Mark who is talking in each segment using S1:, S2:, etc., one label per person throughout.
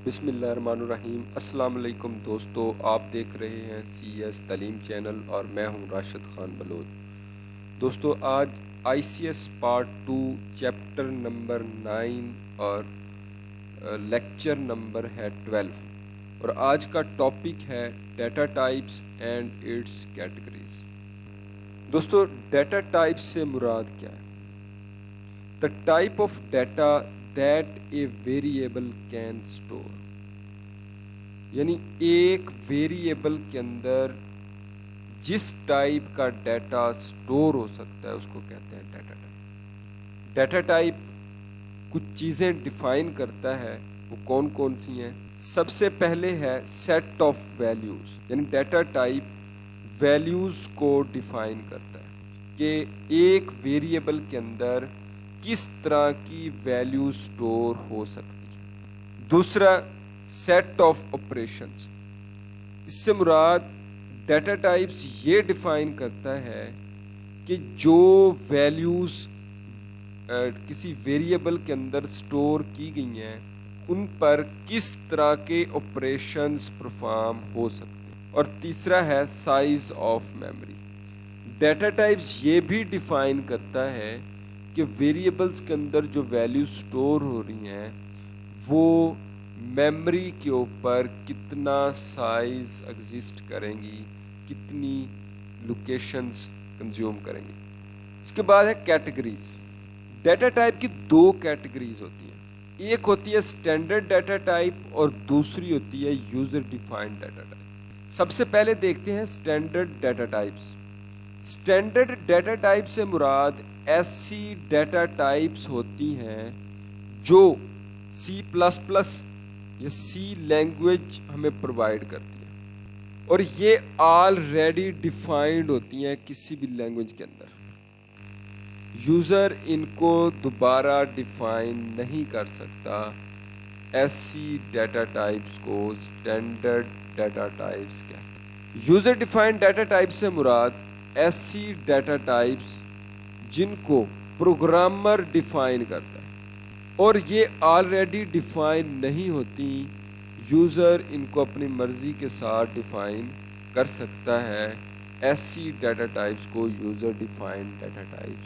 S1: بسم اللہ الرحمن الرحیم۔ السلام علیکم دوستو، آپ دیکھ رہے ہیں سی ایس تعلیم چینل اور میں ہوں راشد خان بلوچ۔ دوستو آج I C S part 2 chapter number 9 اور لیکچر نمبر ہے 12 اور آج کا ٹاپک ہے data types and its categories. دوستو ڈیٹا ٹائپس سے مراد کیا ہے؟ The type of data that a variable can store، یعنی ایک ویریبل کے اندر جس ٹائپ کا ڈیٹا سٹور ہو سکتا ہے اس کو کہتے ہیں ڈیٹا ٹائپ۔ ڈیٹا ٹائپ کچھ چیزیں ڈیفائن کرتا ہے، وہ کون کون سی ہیں؟ سب سے پہلے ہے سیٹ آف ویلیوز، یعنی ڈیٹا ٹائپ ویلیوز کو ڈیفائن کرتا ہے کہ ایک ویریبل کے اندر کس طرح کی ویلیو سٹور ہو سکتی ہے۔ دوسرا سیٹ آف آپریشنز، اس سے مراد ڈیٹا ٹائپس یہ ڈیفائن کرتا ہے کہ جو ویلیوز کسی ویریبل کے اندر سٹور کی گئی ہیں ان پر کس طرح کے آپریشنز پرفارم ہو سکتے ہیں۔ اور تیسرا ہے size of memory. Data types یہ بھی ڈیفائن کرتا ہے کہ ویریبلز کے اندر جو ویلیو سٹور ہو رہی ہیں وہ میموری کے اوپر کتنا سائز ایگزسٹ کریں گی، کتنی لوکیشنز کنزیوم کریں گی۔ اس کے بعد ہے کیٹیگریز۔ ڈیٹا ٹائپ کی دو کیٹیگریز ہوتی ہیں، ایک ہوتی ہے اسٹینڈرڈ ڈیٹا ٹائپ اور دوسری ہوتی ہے یوزر ڈیفائنڈ ڈیٹا ٹائپ۔ سب سے پہلے دیکھتے ہیں standard data types. Standard data type سے مراد ایسی ڈیٹا ٹائپس ہوتی ہیں جو سی پلس پلس یا سی لینگویج ہمیں پرووائڈ کرتی ہے اور یہ آلریڈی ڈیفائنڈ ہوتی ہیں کسی بھی لینگویج کے اندر۔ یوزر ان کو دوبارہ ڈیفائن نہیں کر سکتا۔ ایسی ڈیٹا ٹائپس کو اسٹینڈرڈ ڈیٹا ٹائپس کہتے ہیں۔ یوزر ڈیفائنڈ ڈیٹا ٹائپ سے مراد ایسی ڈیٹا ٹائپس جن کو پروگرامر ڈیفائن کرتا ہے اور یہ آلریڈی ڈیفائن نہیں ہوتی، یوزر ان کو اپنی مرضی کے ساتھ ڈیفائن کر سکتا ہے۔ ایسی ڈیٹا ٹائپس کو یوزر ڈیفائنڈ ڈیٹا ٹائپس۔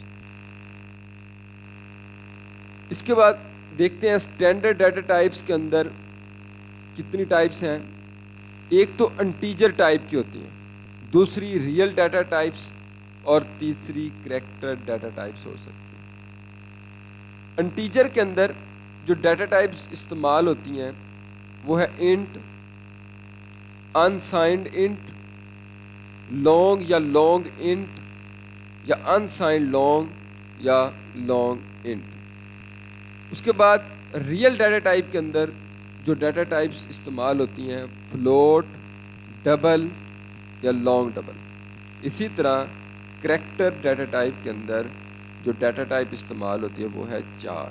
S1: اس کے بعد دیکھتے ہیں اسٹینڈرڈ ڈیٹا ٹائپس کے اندر کتنی ٹائپس ہیں۔ ایک تو انٹیجر ٹائپ کی ہوتی ہیں، دوسری ریئل ڈیٹا ٹائپس اور تیسری کریکٹر ڈیٹا ٹائپس ہو سکتی ہیں۔ انٹیجر کے اندر جو ڈیٹا ٹائپس استعمال ہوتی ہیں وہ ہے انٹ، انسائنڈ انٹ، لانگ یا لانگ انٹ یا انسائنڈ لانگ یا لانگ انٹ۔ اس کے بعد ریئل ڈیٹا ٹائپ کے اندر جو ڈیٹا ٹائپس استعمال ہوتی ہیں فلوٹ، ڈبل یا لانگ ڈبل۔ اسی طرح کریکٹر ڈیٹا ٹائپ کے اندر جو ڈیٹا ٹائپ استعمال ہوتی ہے وہ ہے چار۔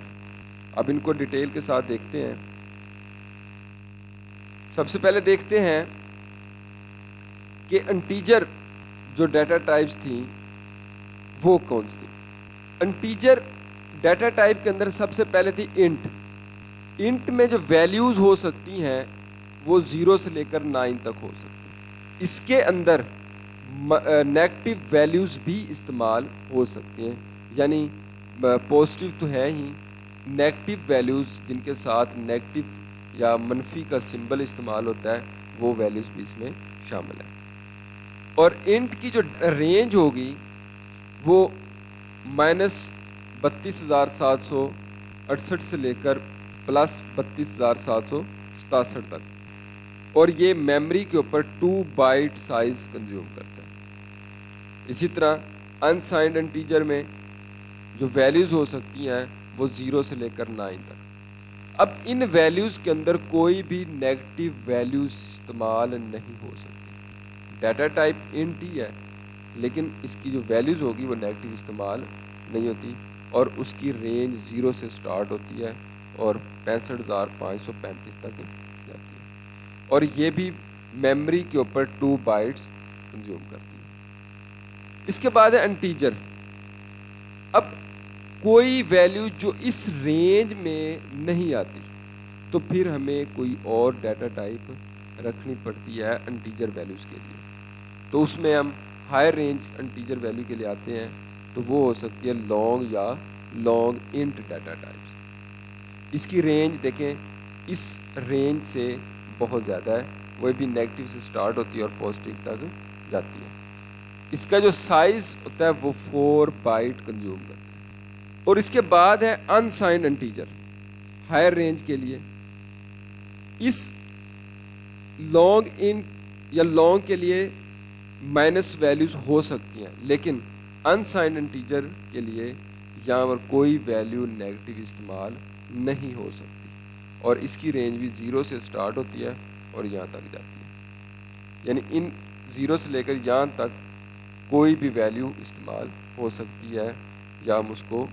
S1: اب ان کو ڈیٹیل کے ساتھ دیکھتے ہیں۔ سب سے پہلے دیکھتے ہیں کہ انٹیجر جو ڈیٹا ٹائپس تھیں وہ کون سی تھیں۔ انٹیجر ڈیٹا ٹائپ کے اندر سب سے پہلے تھی انٹ۔ انٹ میں جو ویلیوز ہو سکتی ہیں وہ 0 سے لے کر 9 تک ہو سکتی ہیں۔ اس کے اندر نیگیٹو ویلیوز بھی استعمال ہو سکتے ہیں، یعنی پازیٹیو تو ہے ہی، نیگیٹو ویلیوز جن کے ساتھ نیگیٹو یا منفی کا سمبل استعمال ہوتا ہے وہ ویلیوز بھی اس میں شامل ہیں۔ اور انٹ کی جو رینج ہوگی وہ -32,768 سے لے کر +32,767 تک، اور یہ میموری کے اوپر 2 بائٹ سائز کنزیوم کرتا ہے۔ اسی طرح انسائنڈ انٹیجر میں جو ویلیوز ہو سکتی ہیں وہ 0 سے لے کر 9 تک۔ اب ان ویلیوز کے اندر کوئی بھی نیگیٹو ویلیوز استعمال نہیں ہو سکتی۔ ڈیٹا ٹائپ انٹ ہی ہے لیکن اس کی جو ویلیوز ہوگی وہ نیگیٹو استعمال نہیں ہوتی، اور اس کی رینج 0 سے سٹارٹ ہوتی ہے اور 65,535 تک جاتی ہے، اور یہ بھی میموری کے اوپر 2 بائٹس کنزیوم کرتی ہے۔ اس کے بعد ہے انٹیجر۔ اب کوئی ویلیو جو اس رینج میں نہیں آتی، تو پھر ہمیں کوئی اور ڈیٹا ٹائپ رکھنی پڑتی ہے انٹیجر ویلیوز کے لیے. تو اس میں ہم ہائر رینج انٹیجر ویلیو کے لیے آتے ہیں, تو وہ ہو سکتی ہے لانگ یا لانگ انٹ ڈیٹا ٹائپس. اس کی رینج دیکھیں, اس رینج سے بہت زیادہ ہے, وہ بھی نیگیٹو سے سٹارٹ ہوتی ہے اور پازیٹیو تک جاتی ہے. اس کا جو سائز ہوتا ہے وہ 4 بائٹ کنزیوم کرتا ہے. اور اس کے بعد ہے انسائنڈ انٹیجر ہائر رینج کے لیے. اس لانگ ان یا لانگ کے لیے مائنس ویلیوز ہو سکتی ہیں, لیکن انسائنڈ انٹیجر کے لیے یہاں پر کوئی ویلیو نیگیٹو استعمال نہیں ہو سکتی, اور اس کی رینج بھی 0 سے سٹارٹ ہوتی ہے اور یہاں تک جاتی ہے. یعنی ان 0 سے لے کر یہاں تک کوئی بھی ویلیو استعمال ہو سکتی ہے, یا ہم اس کو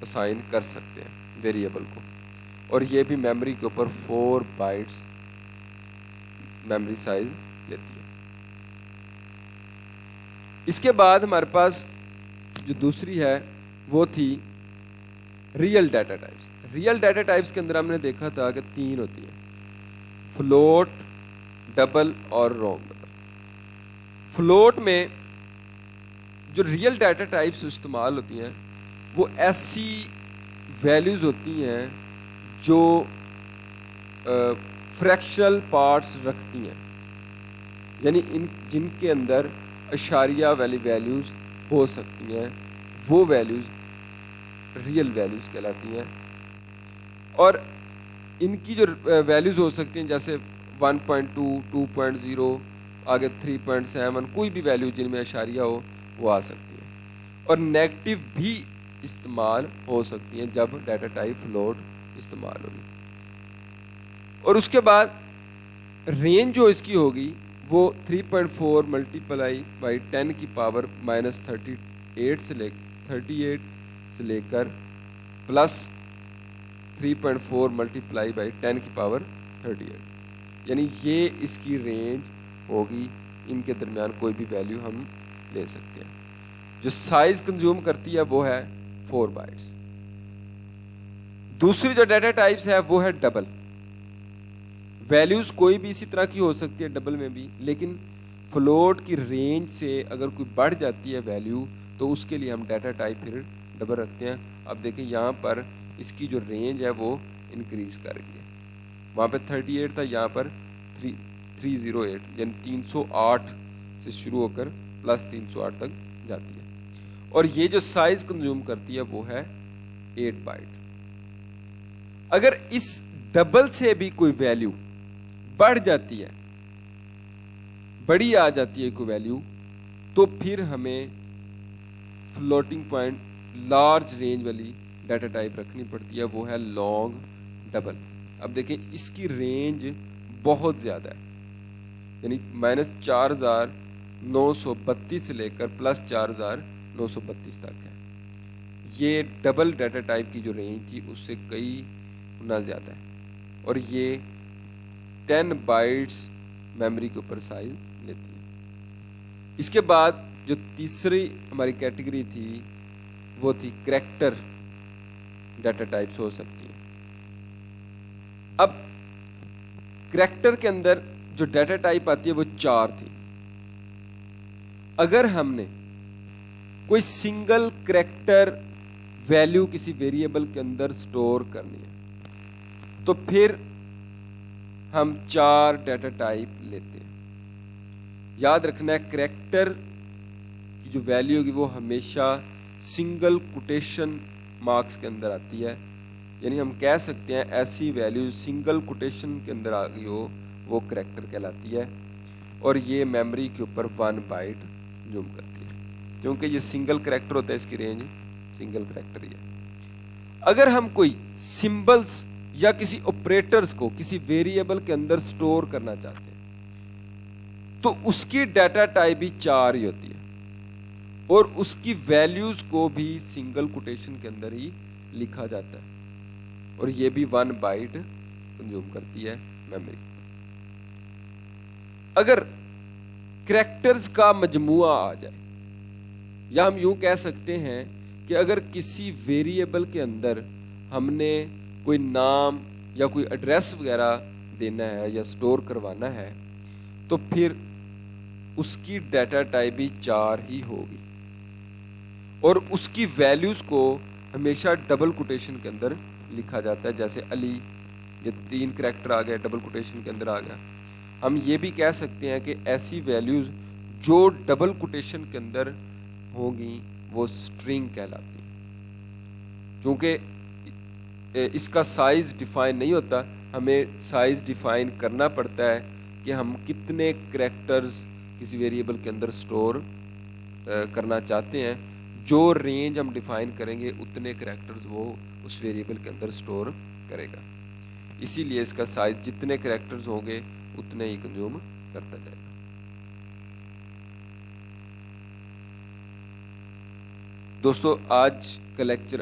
S1: اسائن کر سکتے ہیں ویریبل کو. اور یہ بھی میموری کے اوپر 4 بائٹس میموری سائز لیتی ہے. اس کے بعد ہمارے پاس جو دوسری ہے وہ تھی real data types. Real data types کے اندر ہم نے دیکھا تھا کہ 3 ہوتی ہیں, فلوٹ, ڈبل اور رونگ نمبر. فلوٹ میں جو ریئل ڈیٹا ٹائپس استعمال ہوتی ہیں وہ ایسی ویلیوز ہوتی ہیں جو فریکشنل پارٹس رکھتی ہیں, یعنی جن کے اندر اشاریہ والی ویلیوز ہو سکتی ہیں, وہ ویلیوز ریئل ویلیوز کہلاتی ہیں. اور ان کی جو ویلیوز ہو سکتی ہیں جیسے 1.2, 2.0, آگے 3.7, کوئی بھی ویلیو جن میں اشاریہ ہو وہ آ سکتی ہے. اور نیگیٹو بھی استعمال ہو سکتی ہیں جب ڈیٹا ٹائپ فلوٹ استعمال ہوگی. اور اس کے بعد رینج جو اس کی ہوگی وہ 3.4 ملٹیپلائی بائی 10 کی پاور مائنس 38 سے لے کر پلس 3.4 ملٹیپلائی بائی 10 کی پاور 38, یعنی یہ اس کی رینج ہوگی. ان کے درمیان کوئی بھی ویلیو ہم لے سکتے ہیں. جو سائز کنزیوم کرتی ہے وہ ہے 4 بائٹس. دوسری جو ڈیٹا ٹائپس ہے وہ ہے ڈبل. ویلیوز کوئی بھی اسی طرح کی ہو سکتی ہے ڈبل میں بھی, لیکن فلوٹ کی رینج سے اگر کوئی بڑھ جاتی ہے ویلیو تو اس کے لیے ہم ڈیٹا ٹائپ پھر ڈبل رکھتے ہیں. اب دیکھیں یہاں پر اس کی جو رینج ہے وہ انکریز کر گئی ہے, وہاں پہ 38 تھا, یہاں پر 308, یعنی 308 سے شروع ہو کر پلس 308 تک جاتی ہے. اور یہ جو سائز کنزیوم کرتی ہے وہ ہے 8 بائٹ. اگر اس ڈبل سے بھی کوئی ویلیو بڑھ جاتی ہے, بڑی آ جاتی ہے کوئی ویلیو, تو پھر ہمیں فلوٹنگ پوائنٹ لارج رینج والی ڈیٹا ٹائپ رکھنی پڑتی ہے, وہ ہے لانگ ڈبل. اب دیکھیں اس کی رینج بہت زیادہ ہے, یعنی مائنس 4932 سے لے کر پلس 4932 تک ہے. یہ ڈبل ڈیٹا ٹائپ کی جو رینج تھی اس سے کئی گنا زیادہ ہے, اور یہ 10 بائٹس میموری کے اوپر سائز لیتی ہے. اس کے بعد جو تیسری ہماری کیٹیگری تھی وہ تھی کریکٹر ڈیٹا ٹائپس ہو سکتی ہیں. اب کریکٹر کے اندر جو ڈیٹا ٹائپ آتی ہے وہ 4 تھی. اگر ہم نے کوئی سنگل کریکٹر ویلیو کسی ویریبل کے اندر سٹور کرنی ہے تو پھر ہم 4 ڈیٹا ٹائپ لیتے ہیں. یاد رکھنا ہے کریکٹر کی جو ویلیو ہوگی وہ ہمیشہ سنگل کوٹیشن مارکس کے اندر آتی ہے, یعنی ہم کہہ سکتے ہیں ایسی ویلیو سنگل کوٹیشن کے اندر آ گئی ہو وہ کریکٹر کہلاتی ہے. اور یہ میموری کے اوپر 1 بائٹ زوم کرتی ہے, کیونکہ یہ سنگل کریکٹر ہوتا ہے, اس کی رینج سنگل کریکٹر ہی ہے. اگر ہم کوئی سمبلز یا کسی آپریٹرز کو کسی ویریبل کے اندر سٹور کرنا چاہتے ہیں تو اس کی ڈیٹا ٹائپ بھی 4 ہی ہوتی ہے, اور اس کی ویلیوز کو بھی سنگل کوٹیشن کے اندر ہی لکھا جاتا ہے, اور یہ بھی 1 بائٹ کنزیوم کرتی ہے میموری. اگر کریکٹرز کا مجموعہ آ جائے, یا ہم یوں کہہ سکتے ہیں کہ اگر کسی ویریبل کے اندر ہم نے کوئی نام یا کوئی ایڈریس وغیرہ دینا ہے یا سٹور کروانا ہے تو پھر اس کی ڈیٹا ٹائپ بھی 4 ہی ہوگی، اور اس کی ویلیوز کو ہمیشہ ڈبل کوٹیشن کے اندر لکھا جاتا ہے. جیسے علی، یہ 3 کریکٹر آ گئے، ڈبل کوٹیشن کے اندر آ گیا. ہم یہ بھی کہہ سکتے ہیں کہ ایسی ویلیوز جو ڈبل کوٹیشن کے اندر ہوں گی وہ سٹرنگ کہلاتی ہیں. چونکہ اس کا سائز ڈیفائن نہیں ہوتا، ہمیں سائز ڈیفائن کرنا پڑتا ہے کہ ہم کتنے کریکٹرز کسی ویریبل کے اندر سٹور کرنا چاہتے ہیں. جو رینج ہم ڈیفائن کریں گے اتنے کریکٹرز وہ اس ویریبل کے اندر سٹور کرے گا. اسی لیے اس کا سائز جتنے کریکٹرز ہوں گے اتنے ہی کنزیوم کرتا جائے گا. دوستو آج کا لیکچر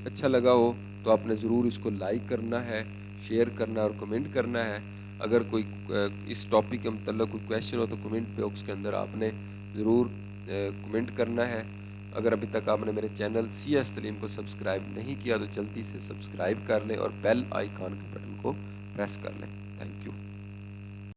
S1: اچھا لگا ہو تو آپ نے ضرور اس کو لائک کرنا ہے، شیئر کرنا اور کمنٹ کرنا ہے. اگر کوئی اس ٹاپک کے متعلق کوئی کویشچن ہو تو کمنٹ باکس کے اندر آپ نے ضرور کمنٹ کرنا ہے. اگر ابھی تک آپ نے میرے چینل سی ایس تعلیم کو سبسکرائب نہیں کیا تو جلدی سے سبسکرائب کر لیں اور بیل آئیکن کے بٹن کو پریس کر لیں. Thank you.